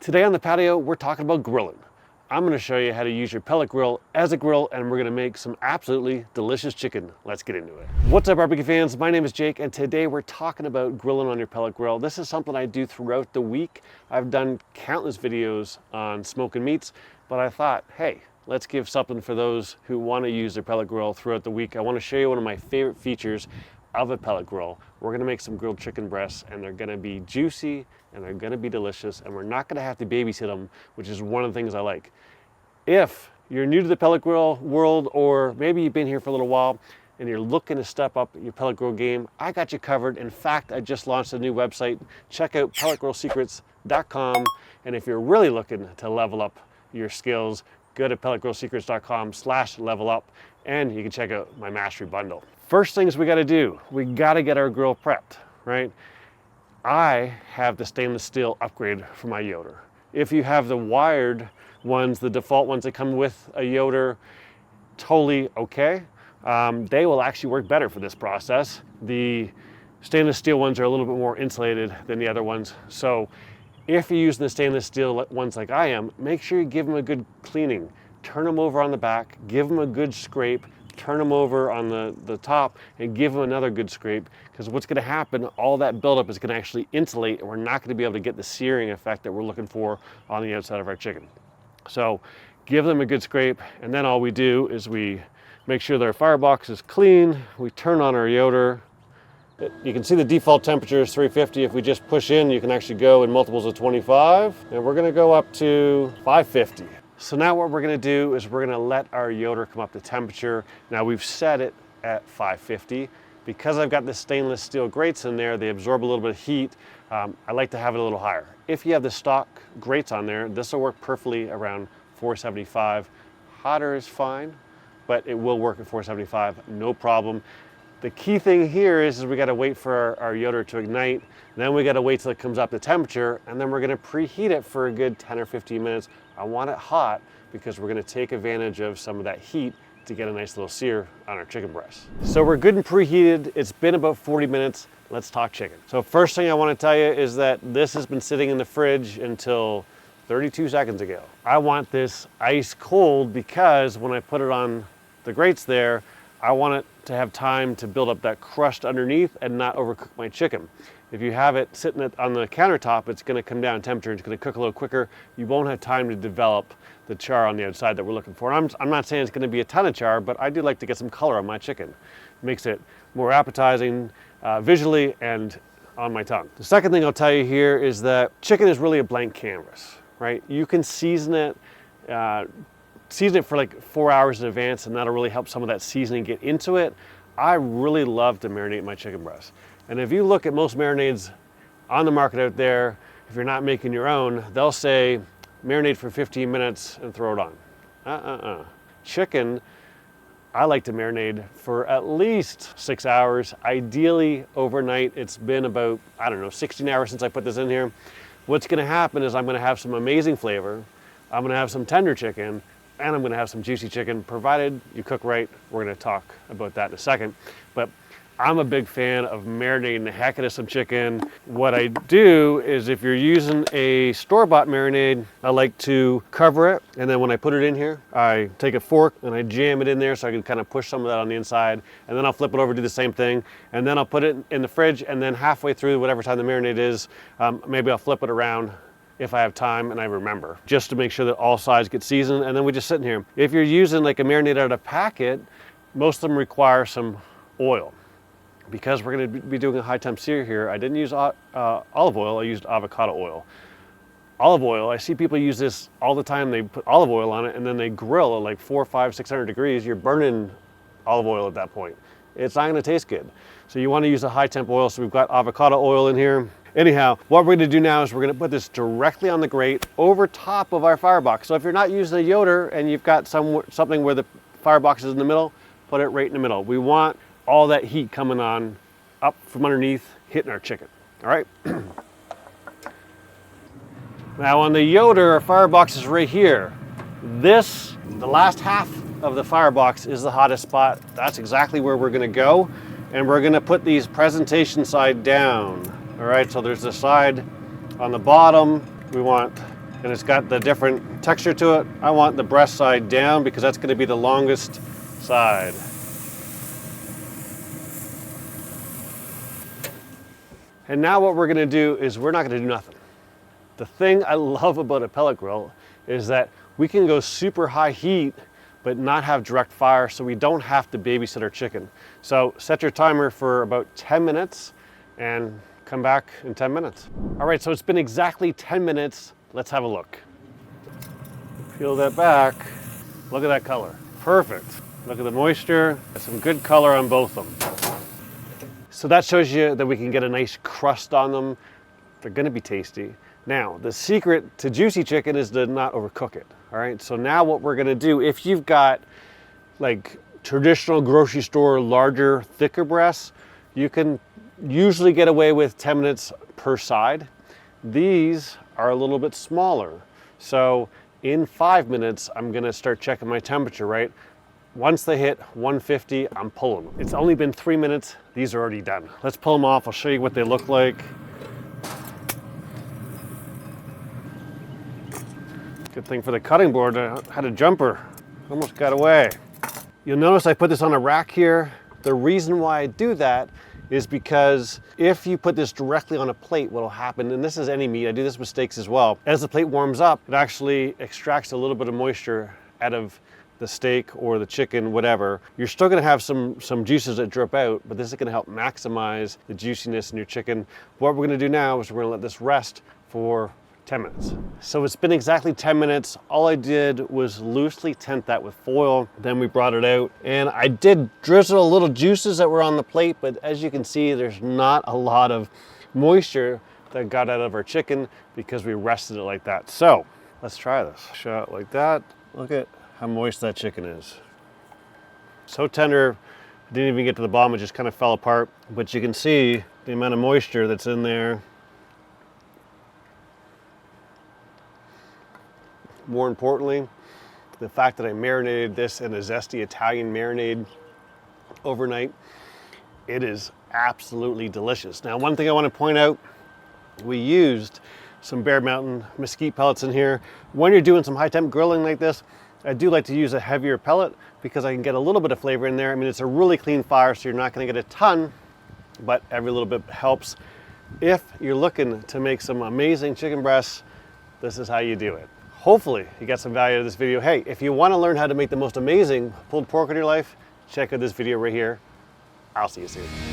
Today on the patio, we're talking about grilling. I'm going to show you how to use your pellet grill as a grill, and we're going to make some absolutely delicious chicken. Let's get into it. What's up, barbecue fans? My name is Jake, and today we're talking about grilling on your pellet grill. This is something I do throughout the week. I've done countless videos on smoking meats, but I thought, hey, let's give something for those who want to use their pellet grill throughout the week. I want to show you one of my favorite features of a pellet grill. We're gonna make some grilled chicken breasts, and they're gonna be juicy and they're gonna be delicious, and we're not gonna have to babysit them, which is one of the things I like. If you're new to the pellet grill world, or maybe you've been here for a little while and you're looking to step up your pellet grill game, I got you covered. In fact, I just launched a new website. Check out pelletgrillsecrets.com, and if you're really looking to level up your skills, go to pelletgrillsecrets.com/level up, and you can check out my mastery bundle. First things we got to do, we got to get our grill prepped, right? I have the stainless steel upgrade for my Yoder. If you have the wired ones, the default ones that come with a Yoder, totally okay. They will actually work better for this process. The stainless steel ones are a little bit more insulated than the other ones. So if you're using the stainless steel ones like I am, make sure you give them a good cleaning. Turn them over on the back, give them a good scrape, turn them over on the top, and give them another good scrape, because what's going to happen, all that buildup is going to actually insulate, and we're not going to be able to get the searing effect that we're looking for on the outside of our chicken. So give them a good scrape, and then all we do is we make sure that our firebox is clean. We turn on our Yoder. You can see the default temperature is 350. If we just push in, you can actually go in multiples of 25, and we're going to go up to 550. So now what we're going to do is we're going to let our Yoder come up to temperature. Now we've set it at 550. Because I've got the stainless steel grates in there, they absorb a little bit of heat. I like to have it a little higher. If you have the stock grates on there, this will work perfectly around 475. Hotter is fine, but it will work at 475, no problem. The key thing here is we got to wait for our Yoder to ignite. Then we got to wait till it comes up to temperature, and then we're going to preheat it for a good 10 or 15 minutes. I want it hot because we're going to take advantage of some of that heat to get a nice little sear on our chicken breast. So we're good and preheated. It's been about 40 minutes. Let's talk chicken. So first thing I want to tell you is that this has been sitting in the fridge until 32 seconds ago. I want this ice cold because when I put it on the grates there, I want it to have time to build up that crust underneath and not overcook my chicken. If you have it sitting on the countertop, it's going to come down in temperature. It's going to cook a little quicker. You won't have time to develop the char on the outside that we're looking for. I'm not saying it's going to be a ton of char, but I do like to get some color on my chicken. Makes it more appetizing visually and on my tongue. The second thing I'll tell you here is that chicken is really a blank canvas, right? You can season it for like 4 hours in advance, and that'll really help some of that seasoning get into it. I really love to marinate my chicken breast. And if you look at most marinades on the market out there, if you're not making your own, they'll say marinate for 15 minutes and throw it on. Chicken, I like to marinate for at least 6 hours, ideally overnight. It's been about, 16 hours since I put this in here. What's gonna happen is I'm gonna have some amazing flavor, I'm gonna have some tender chicken, and I'm gonna have some juicy chicken, provided you cook right. We're gonna talk about that in a second. But I'm a big fan of marinating the heck out of some chicken. What I do is if you're using a store-bought marinade, I like to cover it, and then when I put it in here, I take a fork and I jam it in there so I can kind of push some of that on the inside, and then I'll flip it over, do the same thing, and then I'll put it in the fridge, and then halfway through, whatever time the marinade is, maybe I'll flip it around if I have time and I remember, just to make sure that all sides get seasoned, and then we just sit in here. If you're using like a marinade out of a packet, most of them require some oil. Because we're going to be doing a high temp sear here, I didn't use olive oil, I used avocado oil. Olive oil, I see people use this all the time. They put olive oil on it and then they grill at like 400, 500, 600 degrees. You're burning olive oil at that point. It's not going to taste good. So you want to use a high temp oil. So we've got avocado oil in here. Anyhow, what we're going to do now is we're going to put this directly on the grate over top of our firebox. So if you're not using a Yoder and you've got something where the firebox is in the middle, put it right in the middle. We want all that heat coming on up from underneath, hitting our chicken. All right. Now on the Yoder, our firebox is right here. The last half of the firebox is the hottest spot. That's exactly where we're going to go, and we're going to put these presentation side down. All right, so there's the side on the bottom. We want and it's got the different texture to it. I want the breast side down because that's going to be the longest side. And now what we're going to do is we're not going to do nothing. The thing I love about a pellet grill is that we can go super high heat but not have direct fire, so we don't have to babysit our chicken. So set your timer for about 10 minutes and come back in 10 minutes. All right, so it's been exactly 10 minutes. Let's have a look. Peel that back. Look at that color. Perfect. Look at the moisture. There's some good color on both of them. So that shows you that we can get a nice crust on them. They're gonna be tasty. Now, the secret to juicy chicken is to not overcook it. All right, so now what we're gonna do, if you've got like traditional grocery store, larger, thicker breasts, you can usually get away with 10 minutes per side. These are a little bit smaller. So in 5 minutes, I'm gonna start checking my temperature, right? Once they hit 150, I'm pulling them. It's only been 3 minutes. These are already done. Let's pull them off. I'll show you what they look like. Good thing for the cutting board, I had a jumper. Almost got away. You'll notice I put this on a rack here. The reason why I do that is because if you put this directly on a plate, what'll happen, and this is any meat, I do this with steaks as well, as the plate warms up, it actually extracts a little bit of moisture out of the steak or the chicken, whatever. You're still gonna have some juices that drip out, but this is gonna help maximize the juiciness in your chicken. What we're gonna do now is we're gonna let this rest for 10 minutes. So it's been exactly 10 minutes. All I did was loosely tent that with foil. Then we brought it out and I did drizzle a little juices that were on the plate, but as you can see, there's not a lot of moisture that got out of our chicken because we rested it like that. So let's try this. Show it like that. Look at how moist that chicken is. So tender, didn't even get to the bottom, it just kind of fell apart. But you can see the amount of moisture that's in there. More importantly, the fact that I marinated this in a zesty Italian marinade overnight, it is absolutely delicious. Now, one thing I want to point out, we used some Bear Mountain mesquite pellets in here. When you're doing some high temp grilling like this, I do like to use a heavier pellet because I can get a little bit of flavor in there. I mean, it's a really clean fire, so you're not going to get a ton, but every little bit helps. If you're looking to make some amazing chicken breasts, this is how you do it. Hopefully you got some value out of this video. Hey, if you want to learn how to make the most amazing pulled pork in your life, check out this video right here. I'll see you soon.